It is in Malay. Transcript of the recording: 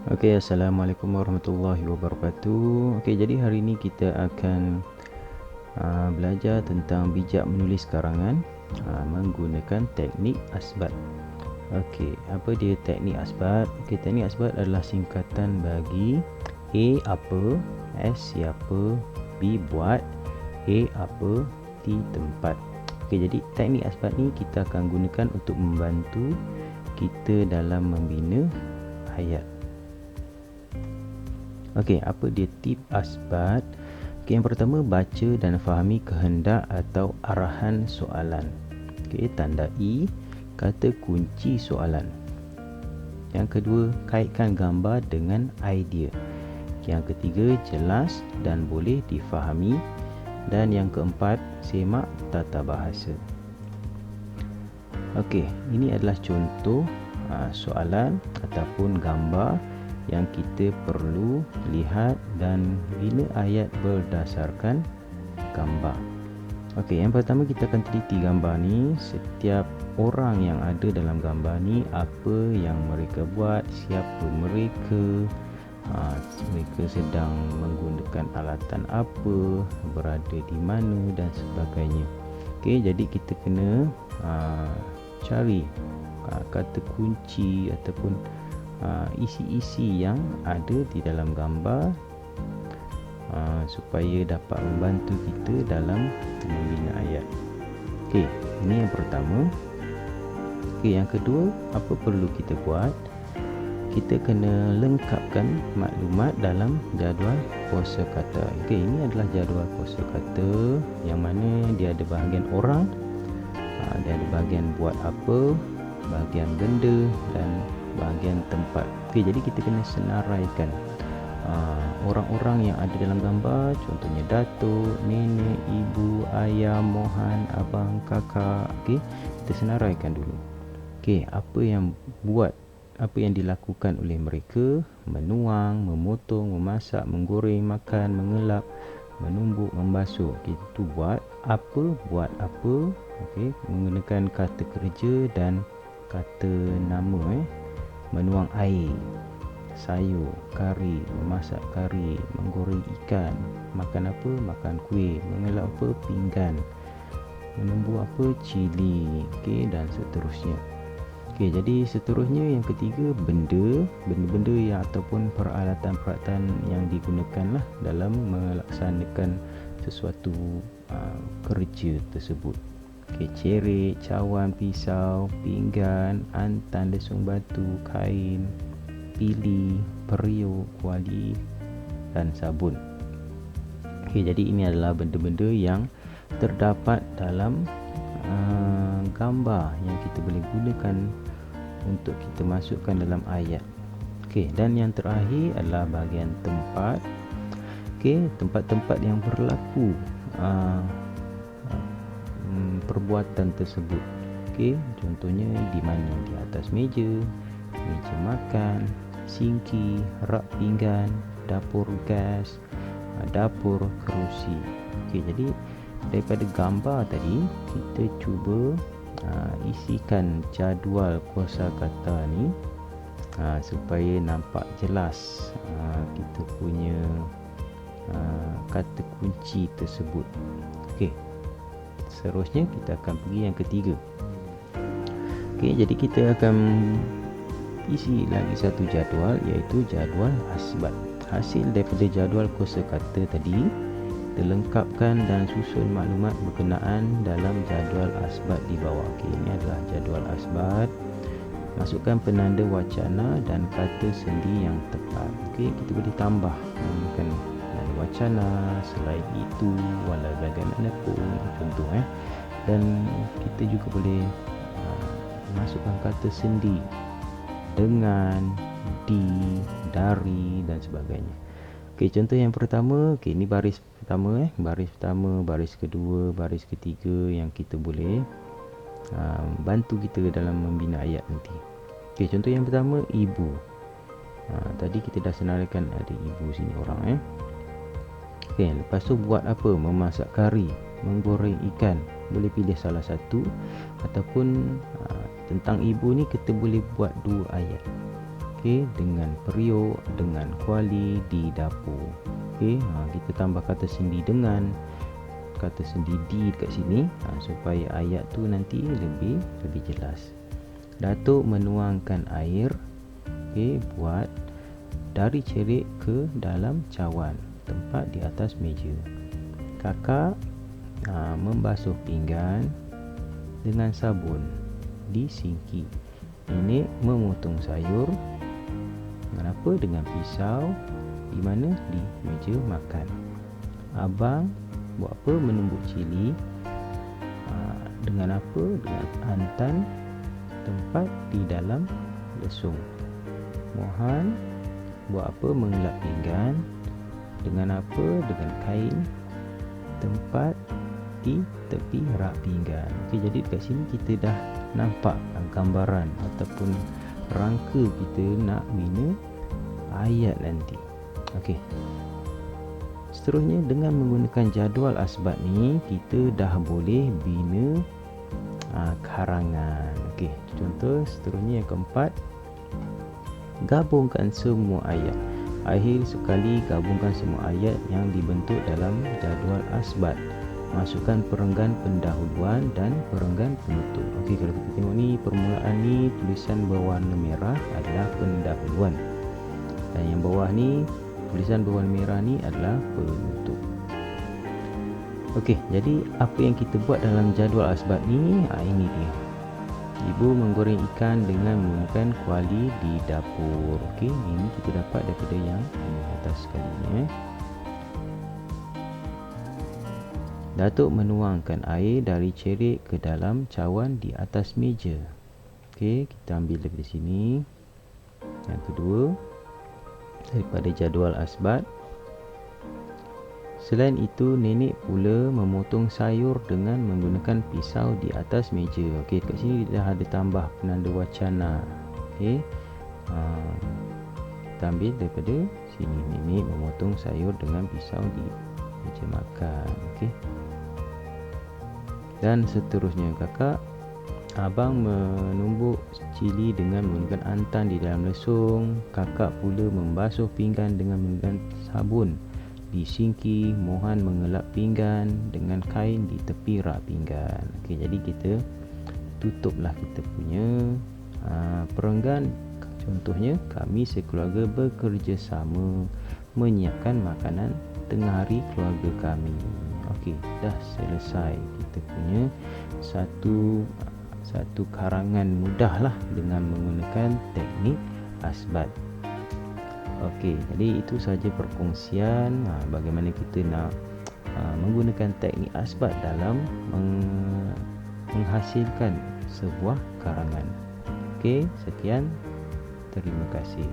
Okey, Assalamualaikum warahmatullahi wabarakatuh. Okey, jadi hari ini kita akan belajar tentang bijak menulis karangan menggunakan teknik asbat. Okey, apa dia teknik asbat? Okey, teknik asbat adalah singkatan bagi A apa, S siapa, B buat, A apa, T tempat. Okey, jadi teknik asbat ni kita akan gunakan untuk membantu kita dalam membina ayat. Okey, apa dia tip asbat? Okey, yang pertama, baca dan fahami kehendak atau arahan soalan. Okey, tanda I, kata kunci soalan. Yang kedua, kaitkan gambar dengan idea. Yang ketiga, jelas dan boleh difahami. Dan yang keempat, semak tata bahasa. Okey, ini adalah contoh soalan ataupun gambar yang kita perlu lihat dan bina ayat berdasarkan gambar. Okey, yang pertama kita akan teliti gambar ni. Setiap orang yang ada dalam gambar ni, apa yang mereka buat, siapa mereka, mereka sedang menggunakan alatan apa, berada di mana dan sebagainya. Okey, jadi kita kena cari kata kunci ataupun isi-isi yang ada di dalam gambar supaya dapat membantu kita dalam membina ayat. Okey, ini yang pertama. Okey, yang kedua, apa perlu kita buat? Kita kena lengkapkan maklumat dalam jadual kosakata. Okey, ini adalah jadual kosakata yang mana dia ada bahagian orang, dia ada bahagian buat apa, bahagian benda dan bahagian tempat. Okey, jadi kita kena senaraikan orang-orang yang ada dalam gambar, contohnya datuk, nenek, ibu, ayah, mohan, abang, kakak. Okey, kita senaraikan dulu. Okey, apa yang dilakukan oleh mereka: menuang, memotong, memasak, menggoreng, makan, mengelap, menumbuk, membasuh. Okey, itu buat apa. Okey, menggunakan kata kerja dan kata nama. Menuang air, sayur, kari, memasak kari, menggoreng ikan, makan apa, makan kuih, mengelap apa, pinggan, menumbuk apa, cili. Okey, dan seterusnya. Okey, jadi seterusnya yang ketiga, benda-benda yang ataupun peralatan-peralatan yang digunakan dalam melaksanakan sesuatu kerja tersebut. Okey, cerik, cawan, pisau, pinggan, antan, lesung batu, kain, pili, periuk, kuali dan sabun. Okey, jadi ini adalah benda-benda yang terdapat dalam gambar yang kita boleh gunakan untuk kita masukkan dalam ayat. Okey, dan yang terakhir adalah bahagian tempat. Okey, tempat-tempat yang berlaku perbuatan tersebut. Okey, contohnya di mana? Di atas meja, meja makan, sinki, rak pinggan, dapur gas, dapur, kerusi. Okey, jadi daripada gambar tadi kita cuba isikan jadual kosakata ni supaya nampak jelas kita punya kata kunci tersebut. Okey, seterusnya kita akan pergi yang ketiga. Okey, jadi kita akan isi lagi satu jadual, iaitu jadual asbat. Hasil daripada jadual kosakata tadi dilengkapkan dan susun maklumat berkenaan dalam jadual asbat di bawah. Okey, ini adalah jadual asbat. Masukkan penanda wacana dan kata sendi yang tepat. Okey, kita boleh tambah menggunakan penanda wacana, selain itu, walau bagaimanapun, contoh dan kita juga boleh masukkan kata sendi dengan, di, dari dan sebagainya. Okey, contoh yang pertama. Okey, ini baris pertama baris pertama, baris kedua, baris ketiga yang kita boleh bantu kita dalam membina ayat nanti. Okey, contoh yang pertama, ibu. Tadi kita dah senaraikan ada ibu sini orang. Okey, lepas tu buat apa? Memasak kari, menggoreng ikan. Boleh pilih salah satu, ataupun tentang ibu ni kita boleh buat dua ayat. okey, dengan periuk, dengan kuali di dapur. Okey, kita tambah kata sendi dengan, kata sendi di dekat sini, supaya ayat tu nanti lebih jelas. Datuk menuangkan air, okey, buat dari cerik ke dalam cawan, tempat di atas meja. Kakak membasuh pinggan dengan sabun di sinki. Nenek memotong sayur dengan apa? Dengan pisau. Di mana? Di meja makan. Abang buat apa? Menumbuk cili. Dengan apa? Dengan antan, tempat di dalam lesung. Mohan buat apa? Mengelap pinggan. Dengan apa? Dengan kain, tempat di tepi rak pinggan. Okey, jadi dekat sini kita dah nampak gambaran ataupun rangka kita nak bina ayat nanti. Okey. Seterusnya, dengan menggunakan jadual asbat ni, kita dah boleh bina karangan. Okey, contoh seterusnya yang keempat, gabungkan semua ayat. Akhir sekali gabungkan semua ayat yang dibentuk dalam jadual asbat. Masukkan perenggan pendahuluan dan perenggan penutup. Okey, kalau kita tengok ni, permulaan ni tulisan berwarna merah adalah pendahuluan, dan yang bawah ni tulisan berwarna merah ni adalah penutup. Okey, jadi apa yang kita buat dalam jadual asbat ni? Ini dia. Ibu menggoreng ikan dengan menggunakan kuali di dapur. Okey, ini kita dapat daripada yang atas sekali ni. Datuk menuangkan air dari cerik ke dalam cawan di atas meja. Okey, kita ambil daripada sini. Yang kedua, daripada jadual asbat. Selain itu, nenek pula memotong sayur dengan menggunakan pisau di atas meja. Okey, dekat sini dah ada tambah penanda wacana. Okey, kita ambil daripada sini. Nenek memotong sayur dengan pisau di meja makan. Okey. Dan seterusnya, kakak, abang menumbuk cili dengan menggunakan antan di dalam lesung. Kakak pula membasuh pinggan dengan menggunakan sabun di sinki. Mohan mengelap pinggan dengan kain di tepi rak pinggan. Okey, jadi kita tutuplah kita punya perenggan. Contohnya, kami sekeluarga bekerjasama menyiapkan makanan tengah hari keluarga kami. Okey, dah selesai kita punya satu karangan mudah lah dengan menggunakan teknik asbat. Okey, jadi itu sahaja perkongsian bagaimana kita nak menggunakan teknik asbat dalam menghasilkan sebuah karangan. Okey, sekian. Terima kasih.